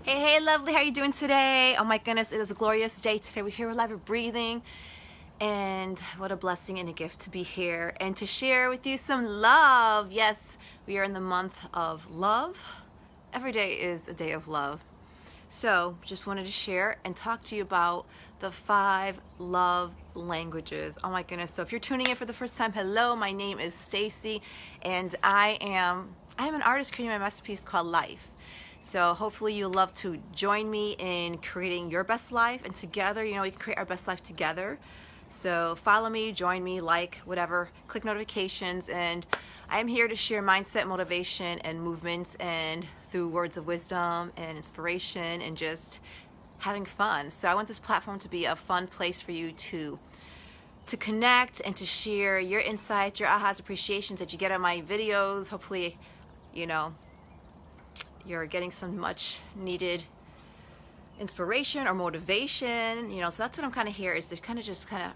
Hey, lovely, how are you doing today? Oh my goodness, it is a glorious day today. We're here, we're live, we're breathing, and what a blessing and a gift to be here and to share with you some love. Yes, we are in the month of love. Every day is a day of love. So, just wanted to share and talk to you about the 5 love languages. Oh my goodness. So, if you're tuning in for the first time, hello, my name is Stacey, and I am an artist creating my masterpiece called Life. So hopefully you'll love to join me in creating your best life, and together, we can create our best life together. So follow me, join me, like, whatever, click notifications, and I am here to share mindset, motivation, and movements, and through words of wisdom and inspiration and just having fun. So I want this platform to be a fun place for you to connect and to share your insights, your ahas, appreciations that you get on my videos. Hopefully, you're getting some much needed inspiration or motivation, so that's what I'm kind of here, is to kind of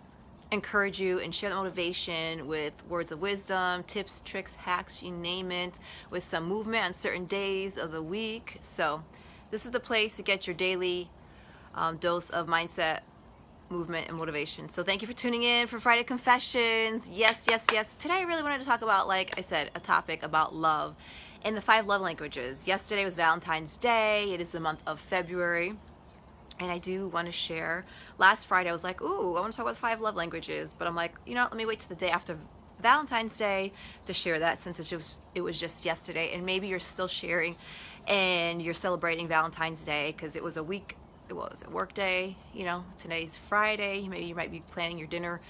encourage you and share the motivation with words of wisdom, tips, tricks, hacks, you name it, with some movement on certain days of the week. So this is the place to get your daily dose of mindset, movement, and motivation. So thank you for tuning in for Friday Confessions. Yes. Today I really wanted to talk about, like I said, a topic about love and the 5 love languages. Yesterday was Valentine's Day. It is the month of February. And I do want to share. Last Friday I was like, ooh, I want to talk about 5 love languages. But I'm like, let me wait till the day after Valentine's Day to share that, since it was just yesterday. And maybe you're still sharing and you're celebrating Valentine's Day because it was a week. It was a work day. Today's Friday. Maybe you might be planning your dinner,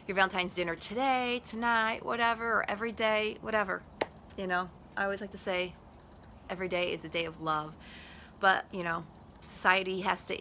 your Valentine's dinner today, tonight, whatever, or every day, whatever. I always like to say every day is a day of love. But, society has to,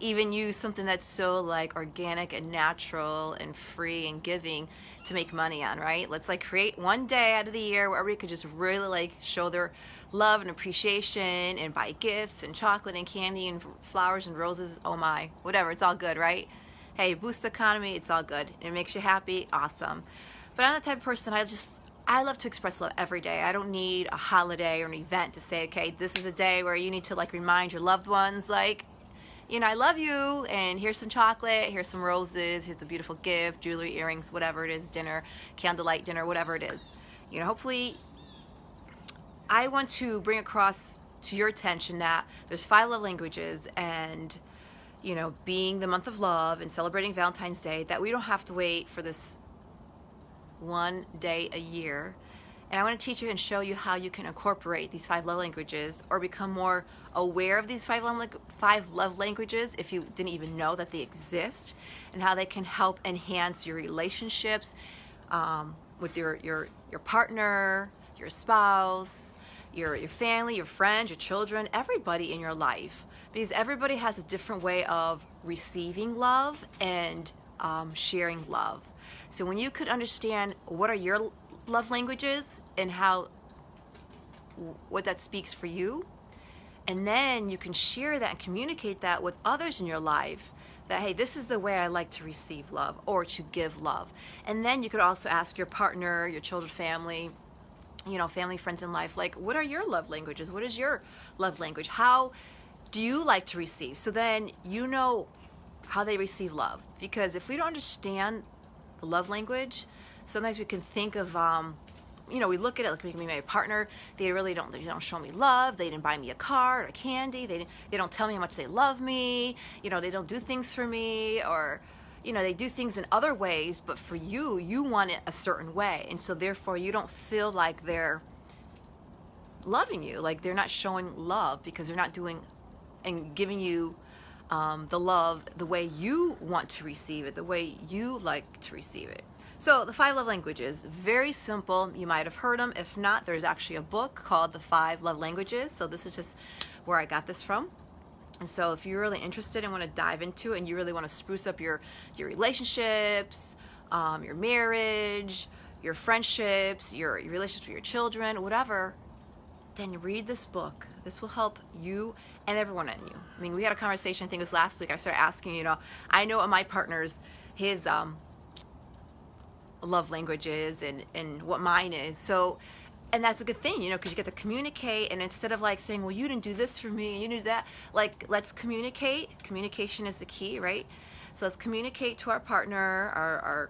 even use something that's so like organic and natural and free and giving to make money on, right? Let's create one day out of the year where everybody could just really show their love and appreciation and buy gifts and chocolate and candy and flowers and roses. Oh my, whatever, it's all good, right? Hey, boost the economy, it's all good. It makes you happy, awesome. But I'm the type of person, I love to express love every day. I don't need a holiday or an event to say, okay, this is a day where you need to remind your loved ones, I love you, and here's some chocolate, here's some roses, here's a beautiful gift, jewelry, earrings, whatever it is, dinner, candlelight dinner, whatever it is. Hopefully I want to bring across to your attention that there's 5 love languages, and being the month of love and celebrating Valentine's Day, that we don't have to wait for this one day a year. And I want to teach you and show you how you can incorporate these 5 love languages, or become more aware of these 5 love languages if you didn't even know that they exist, and how they can help enhance your relationships with your partner, your spouse, your family, your friends, your children, everybody in your life, because everybody has a different way of receiving love and sharing love. So when you could understand what are your love languages and what that speaks for you, and then you can share that and communicate that with others in your life, that hey, this is the way I like to receive love or to give love. And then you could also ask your partner, your children, family, family, friends in life, what are your love languages? What is your love language? How do you like to receive? So then how they receive love. Because if we don't understand the love language, sometimes we can think of we look at it like, maybe my partner, they don't show me love, they didn't buy me a card or candy, they don't tell me how much they love me, they don't do things for me, or they do things in other ways, but for you want it a certain way, and so therefore you don't feel like they're loving you, like they're not showing love, because they're not doing and giving you the love the way you want to receive it, the way you like to receive it. So the 5 love languages, very simple. You might have heard them. If not, there's actually a book called The 5 Love Languages. So this is just where I got this from. And so if you're really interested and want to dive into it, and you really want to spruce up your relationships, your marriage, your friendships, your relationships with your children, whatever, then read this book. This will help you and everyone in you. I mean, we had a conversation, I think it was last week. I started asking, I know what my partner's, his love language is, and what mine is. So And that's a good thing, you know, because you get to communicate, and instead of like saying, well, you didn't do this for me, you didn't do that, like, let's communicate. Communication is the key, right? So let's communicate to our partner, our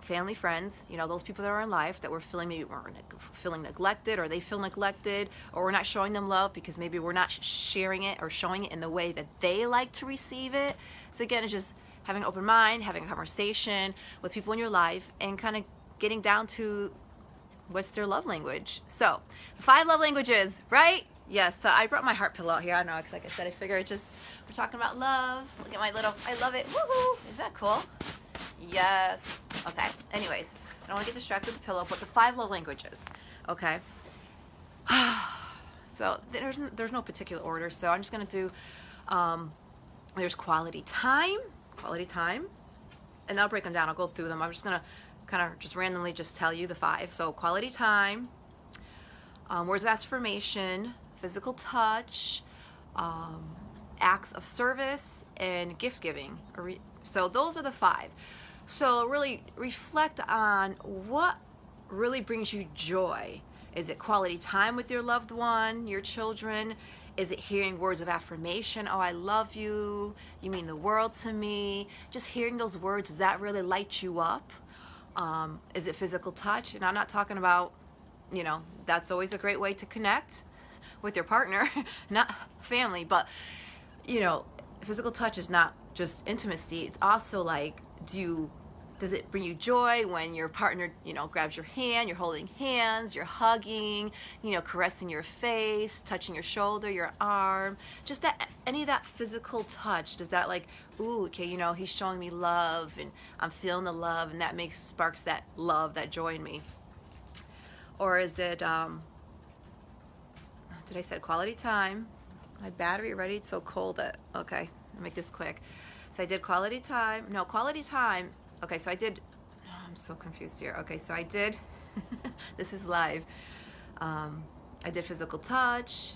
family, friends, you know, those people that are in life that we're feeling, maybe we're feeling neglected, or they feel neglected, or we're not showing them love because maybe we're not sharing it or showing it in the way that they like to receive it. So again, it's just having an open mind, having a conversation with people in your life, and kind of getting down to what's their love language. So 5 love languages, right? Yes. So I brought my heart pillow out here. I don't know, because like I said, I figured we're talking about love. Look at my little, I love it. Woohoo! Is that cool? Yes. Okay. Anyways, I don't want to get distracted with the pillow, but the 5 love languages. Okay. So there's no particular order. So I'm just gonna do. There's quality time, and I'll break them down. I'll go through them. I'm just gonna kind of just randomly just tell you the 5. So quality time, words of affirmation, physical touch, acts of service, and gift giving. So those are the 5. So really reflect on what really brings you joy. Is it quality time with your loved one, your children? Is it hearing words of affirmation? Oh, I love you. You mean the world to me. Just hearing those words, does that really light you up? Is it physical touch? And I'm not talking about, you know, that's always a great way to connect with your partner, not family, but, you know, physical touch is not just intimacy. It's also like, does it bring you joy when your partner, you know, grabs your hand, you're holding hands, you're hugging, you know, caressing your face, touching your shoulder, your arm, just that, any of that physical touch, does that like, ooh, okay, you know, he's showing me love and I'm feeling the love, and that sparks that love, that joy in me? Or is it, did I say quality time? My battery ready, it's so cold that, okay, I'll make this quick. So I did quality time, okay, so I did, I'm so confused here. Okay, so I did, this is live. I did physical touch,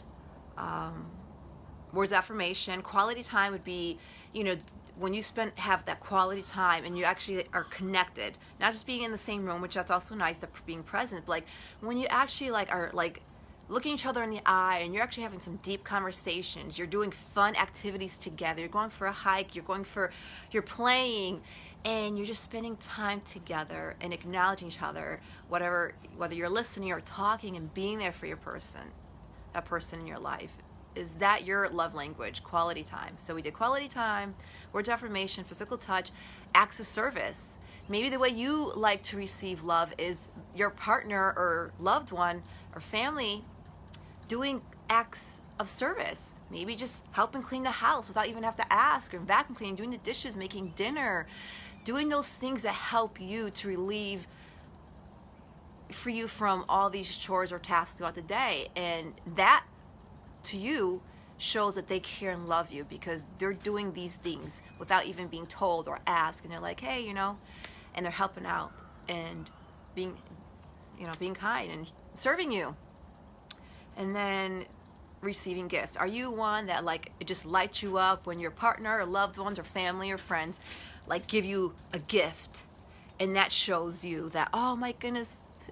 words of affirmation. Quality time would be, you know, when you have that quality time and you actually are connected, not just being in the same room, which that's also nice, that being present, but like when you actually like are like looking each other in the eye and you're actually having some deep conversations, you're doing fun activities together, you're going for a hike, you're playing, and you're just spending time together and acknowledging each other, whether you're listening or talking, and being there for that person in your life. Is that your love language? Quality time. So we did quality time, words of affirmation, physical touch, acts of service. Maybe the way you like to receive love is your partner or loved one or family doing acts of service. Maybe just helping clean the house without even have to ask, or vacuum cleaning, doing the dishes, making dinner, doing those things that help you to relieve for you from all these chores or tasks throughout the day. And that to you shows that they care and love you, because they're doing these things without even being told or asked, and they're like, hey, you know, and they're helping out and being, you know, being kind and serving you. And then receiving gifts. Are you one that like it just lights you up when your partner or loved ones or family or friends like give you a gift, and that shows you that, oh my goodness,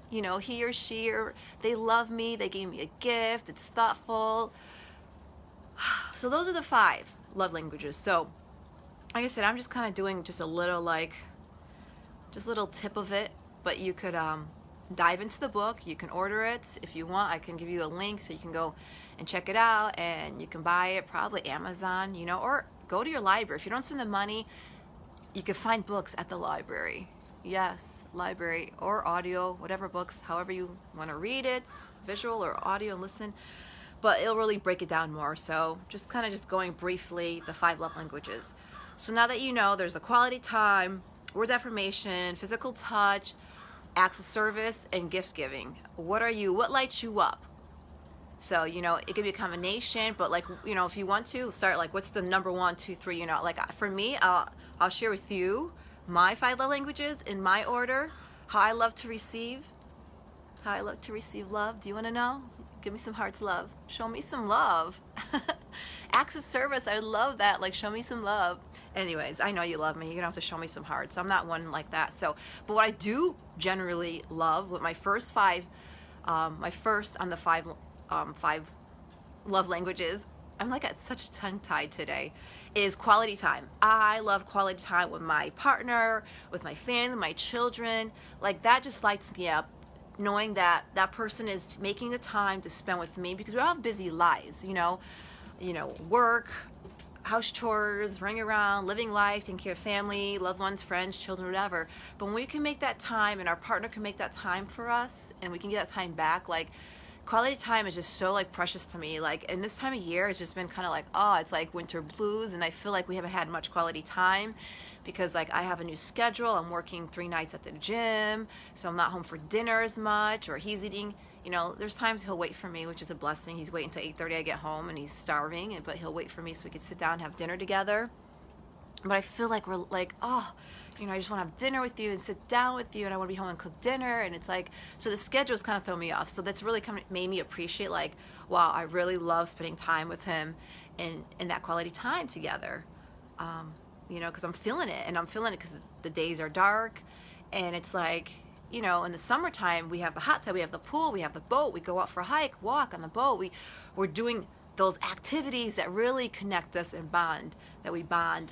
you know, he or she, or they love me, they gave me a gift, it's thoughtful. So those are the 5 love languages. So like I said, I'm just kind of doing just a little tip of it, but you could dive into the book. You can order it if you want. I can give you a link so you can go and check it out, and you can buy it probably Amazon, you know, or go to your library. If you don't spend the money, you can find books at the library. Yes, library or audio, whatever books, however you want to read it, visual or audio, and listen. But it'll really break it down more. So just kind of just going briefly, the 5 love languages. So now that you know, there's the quality time, words of affirmation, physical touch, acts of service, and gift giving. What lights you up? So, you know, it could be a combination, but like, you know, if you want to start, like, what's the number 1, 2, 3, you know, like for me, I'll share with you my 5 love languages in my order, how I love to receive love. Do you want to know? Give me some hearts, love. Show me some love. Acts of service, I love that. Like, show me some love. Anyways, I know you love me. You don't have to show me some hearts. I'm not one like that. So, but what I do generally love with my first 5 My first on the five love languages, I'm like at such a tongue tied today, is quality time. I love quality time with my partner, with my family, my children. Like that just lights me up, knowing that that person is making the time to spend with me, because we all have busy lives, work, house chores, running around, living life, taking care of family, loved ones, friends, children, whatever. But when we can make that time and our partner can make that time for us and we can get that time back, like quality time is just so like precious to me. Like in this time of year, it's just been kind of like, oh, it's like winter blues, and I feel like we haven't had much quality time because like I have a new schedule. I'm working 3 nights at the gym, so I'm not home for dinner as much, or he's eating. There's times he'll wait for me, which is a blessing. He's waiting until 8:30 I get home, and he's starving, but he'll wait for me so we could sit down and have dinner together. But I feel like we're like, oh, I just want to have dinner with you and sit down with you, and I want to be home and cook dinner. And it's like, so the schedule's kind of thrown me off. So that's really made me appreciate, like, wow, I really love spending time with him and that quality time together. Because I'm feeling it, and I'm feeling it because the days are dark, and it's like, in the summertime, we have the hot tub, we have the pool, we have the boat, we go out for a hike, walk on the boat. We're doing those activities that really connect us and bond, that we bond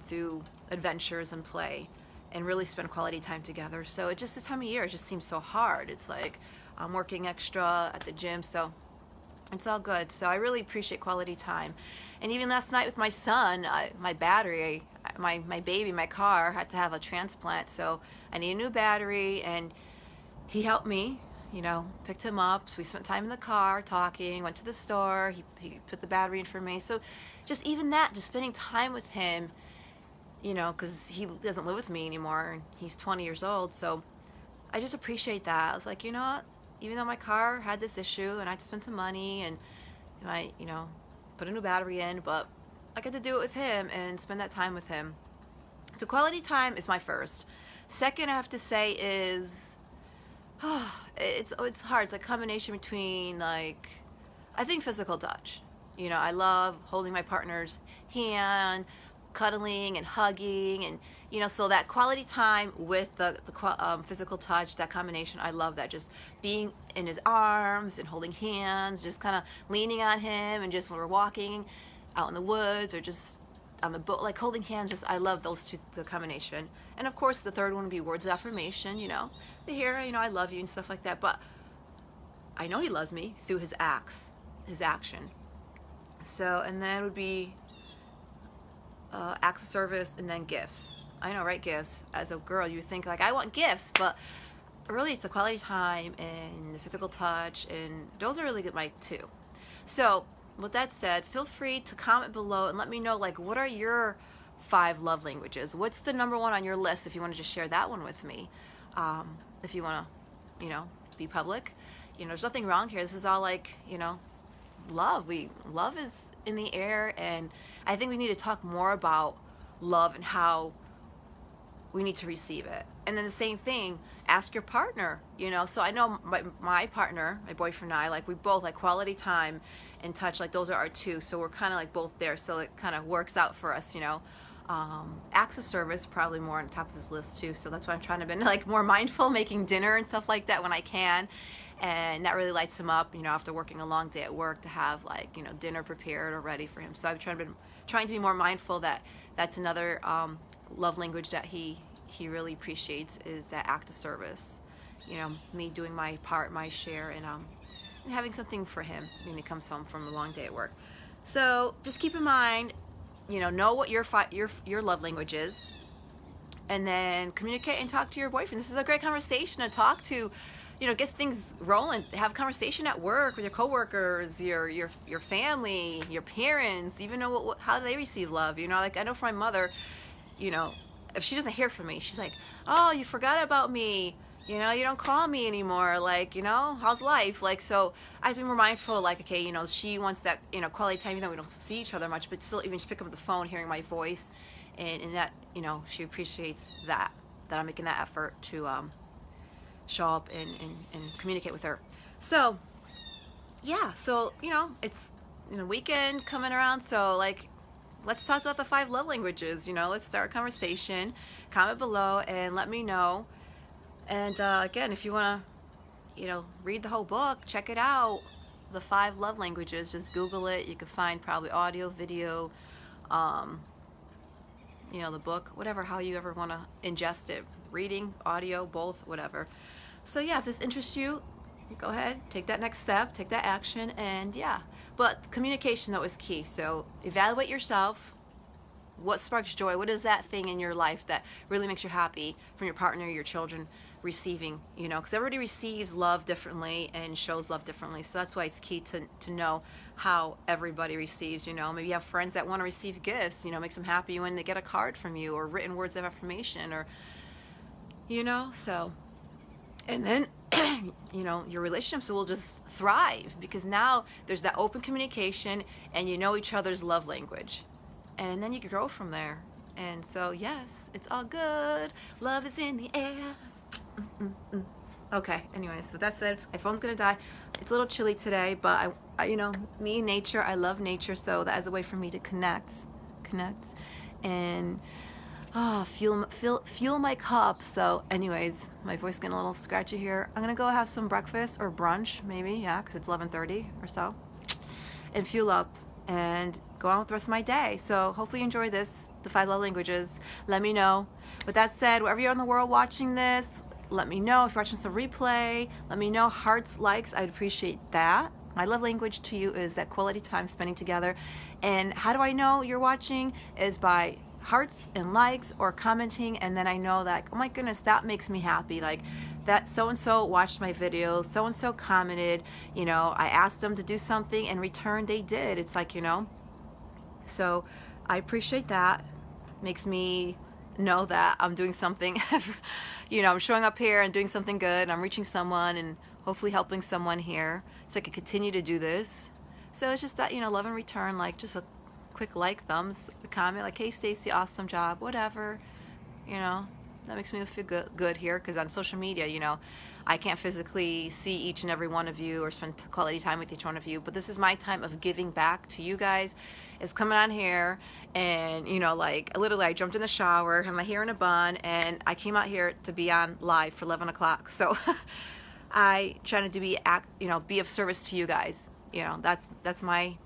through adventures and play, and really spend quality time together. So this time of year, it just seems so hard. It's like I'm working extra at the gym, so it's all good. So I really appreciate quality time. And even last night with my son, my battery, my baby, my car had to have a transplant, so I need a new battery, and he helped me, picked him up. So we spent time in the car talking, went to the store, he put the battery in for me. So just even that, just spending time with him, because he doesn't live with me anymore, and he's 20 years old, so I just appreciate that. I was like, you know what, even though my car had this issue and I had to spend some money and I put a new battery in, but I get to do it with him and spend that time with him. So quality time is my first. Second, I have to say, is it's hard. It's a combination between, like, I think physical touch. I love holding my partner's hand, cuddling and hugging, and so that quality time with the physical touch, that combination, I love that. Just being in his arms and holding hands, just kind of leaning on him, and just when we're walking out in the woods or just on the boat, like holding hands, just I love those two, the combination. And of course the third one would be words of affirmation, they hear, I love you and stuff like that, but I know he loves me through his acts, his action. So, and then it would be acts of service, and then gifts. I know, right? Gifts. As a girl, you think like, I want gifts, but really it's the quality time and the physical touch, and those are really good, my two. So with that said, feel free to comment below and let me know, like, what are your 5 love languages? What's the number 1 on your list, if you want to just share that one with me? If you want to, be public, there's nothing wrong here. This is all like, love. Love is in the air, and I think we need to talk more about love and how we need to receive it. And then the same thing, ask your partner, so I know my partner, my boyfriend and I, like, we both like quality time and touch, like those are our 2, so we're kind of like both there, so it kind of works out for us. Acts of service probably more on top of his list too, so that's why I'm trying to be like more mindful, making dinner and stuff like that when I can, and that really lights him up, after working a long day at work, to have, like, dinner prepared or ready for him. So I've trying to be more mindful that that's another love language that he really appreciates, is that act of service, me doing my part, my share, and having something for him when he comes home from a long day at work. So just keep in mind, know what your love language is, and then communicate and talk to your boyfriend. This is a great conversation to talk to, get things rolling. Have a conversation at work with your coworkers, your family, your parents. Even know how they receive love. Like, I know for my mother, if she doesn't hear from me, she's like, oh, you forgot about me. You don't call me anymore. Like, how's life? Like, so I have to be more mindful, like, okay, she wants that, quality time, even though we don't see each other much, but still, even just pick up the phone, hearing my voice, and that, she appreciates that I'm making that effort to show up and communicate with her. So, yeah, so, it's, weekend coming around, so, like, let's talk about the 5 love languages. Let's start a conversation. Comment below and let me know. And again, if you want read the whole book, check it out. The 5 love languages, just Google it. You can find probably audio, video, the book, whatever, how you ever want to ingest it. Reading, audio, both, whatever. So yeah, if this interests you, go ahead, take that next step, take that action, and yeah. But communication, though, is key. So evaluate yourself. What sparks joy? What is that thing in your life that really makes you happy from your partner, your children receiving? Because everybody receives love differently and shows love differently. So that's why it's key to know how everybody receives. Maybe you have friends that want to receive gifts. Makes them happy when they get a card from you or written words of affirmation, or so. And then your relationships will just thrive because now there's that open communication and you know each other's love language. And then you can grow from there. And so, yes, it's all good. Love is in the air. Okay, anyways, with that said, my phone's gonna die. It's a little chilly today, but I me, nature, I love nature, so that is a way for me to connect, and fuel my cup. So anyways, my voice is getting a little scratchy here. I'm gonna go have some breakfast or brunch, maybe, yeah, because it's 11:30 or so, and fuel up and go on with the rest of my day. So hopefully you enjoy this, the 5 love languages. Let me know. With that said, wherever you're in the world watching this, let me know. If you're watching the replay, let me know. Hearts, likes, I'd appreciate that. My love language to you is that quality time spending together. And how do I know you're watching? Is by hearts and likes or commenting, and then I know that, oh my goodness, that makes me happy. Like that so-and-so watched my video, so-and-so commented, I asked them to do something, in return they did. It's like, so I appreciate that. Makes me know that I'm doing something, I'm showing up here and doing something good, and I'm reaching someone and hopefully helping someone here so I can continue to do this. So it's just that, love in return, like just a quick like, thumbs, a comment, like, hey Stacey, awesome job, whatever, that makes me feel good here, because on social media, I can't physically see each and every one of you or spend quality time with each one of you, but this is my time of giving back to you guys. Is coming on here and like literally I jumped in the shower, had my hair in a bun, and I came out here to be on live for 11 o'clock. So I trying to be of service to you guys. That's my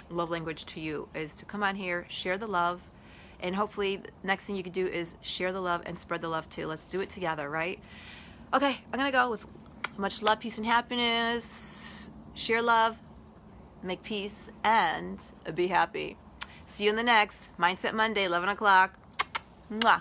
love language to you, is to come on here, share the love, and hopefully the next thing you can do is share the love and spread the love too. Let's do it together, right? Okay, I'm gonna go with much love, peace, and happiness. Share love, make peace, and be happy. See you in the next Mindset Monday, 11 o'clock. Mwah.